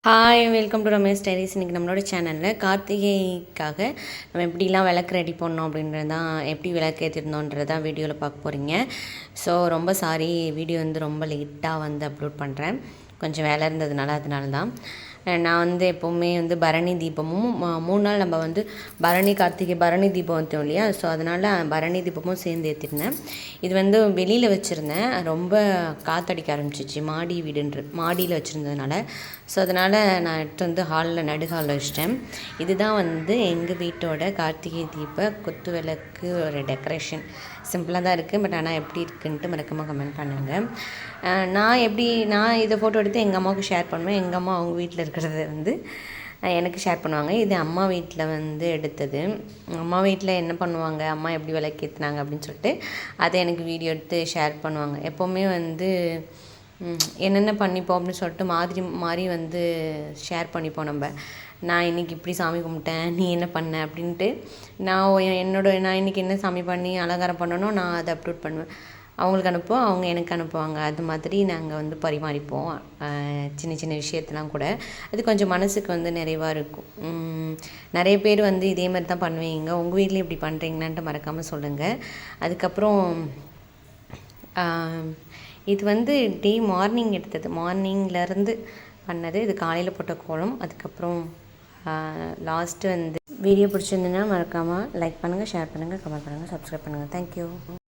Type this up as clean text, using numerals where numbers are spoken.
Hi welcome to Ramesh diaries. இன்றைக்கி நம்மளோட சேனலில் கார்த்திகைக்காக நம்ம எப்படிலாம் விளக்கு ரெடி பண்ணோம் அப்படின்றது தான், எப்படி விளக்கு ஏற்றிருந்தோன்றது தான் வீடியோவில் பார்க்க போகிறீங்க. ஸோ ரொம்ப சாரி, வீடியோ ரொம்ப லேட்டாக அப்லோட் பண்ணுறேன். கொஞ்சம் வேலை இருந்ததுனால அதனால தான். நான் எப்போவுமே பரணி தீபமும் 3 நாள் நம்ம பரணி கார்த்திகை பரணி தீபம் வைத்தோம் இல்லையா. ஸோ அதனால் பரணி தீபமும் சேர்ந்து ஏற்றிருந்தேன். இது வெளியில் வச்சுருந்தேன். ரொம்ப காற்றடிக்க ஆரம்பிச்சிச்சு, மாடியில் வச்சுருந்ததுனால. ஸோ அதனால் நான் எடுத்து ஹாலில் நடுஹாலில் வச்சிட்டேன். இதுதான் எங்கள் வீட்டோட கார்த்திகை தீப குத்து விளக்கு ஒரு டெக்கரேஷன். சிம்பிளாக தான் இருக்குது, பட் ஆனால் எப்படி இருக்குன்ட்டு மறக்காமல் கமெண்ட் பண்ணுங்கள். நான் இதை ஃபோட்டோ எடுத்து எங்கள் அம்மாவுக்கு ஷேர் பண்ணுவேன். எங்கள் அம்மா அவங்க வீட்டில் இருக்கிறது எனக்கு ஷேர் பண்ணுவாங்க. இது அம்மா வீட்டில் எடுத்தது. அம்மா வீட்டில் என்ன பண்ணுவாங்க, அம்மா எப்படி விளக்கேற்றினாங்க அப்படின்னு சொல்லிட்டு அதை எனக்கு வீடியோ எடுத்து ஷேர் பண்ணுவாங்க. எப்போவுமே என்னென்ன பண்ணிப்போம் அப்படின்னு சொல்லிட்டு மாதிரி ஷேர் பண்ணிப்போம் நம்ம. நான் இன்றைக்கி இப்படி சாமி கும்பிட்டேன், நீ என்ன பண்ண அப்படின்ட்டு நான் இன்றைக்கி என்ன சாமி பண்ணி அலங்காரம் பண்ணணும், நான் அதை அப்லோட் பண்ணுவேன். அவங்களுக்கு அனுப்புவோம், அவங்க எனக்கு அனுப்புவாங்க. அது மாதிரி நாங்கள் பரிமாறிப்போம். சின்ன சின்ன விஷயத்தெலாம் கூட அது கொஞ்சம் மனசுக்கு நிறைவாக இருக்கும். நிறைய பேர் இதே மாதிரி தான் பண்ணுவீங்க. உங்கள் வீட்லேயும் இப்படி பண்ணுறீங்களான்ட்டு மறக்காமல் சொல்லுங்கள். அதுக்கப்புறம் இது டே மார்னிங் எடுத்தது, மார்னிங்லேருந்து பண்ணது. இது காலையில் போட்ட கோலம். அதுக்கப்புறம் லாஸ்ட்டு வீடியோ பிடிச்சிருந்துன்னா மறக்காமல் லைக் பண்ணுங்கள், ஷேர் பண்ணுங்கள், கமெண்ட் பண்ணுங்கள், சப்ஸ்கிரைப் பண்ணுங்கள். தேங்க்யூ.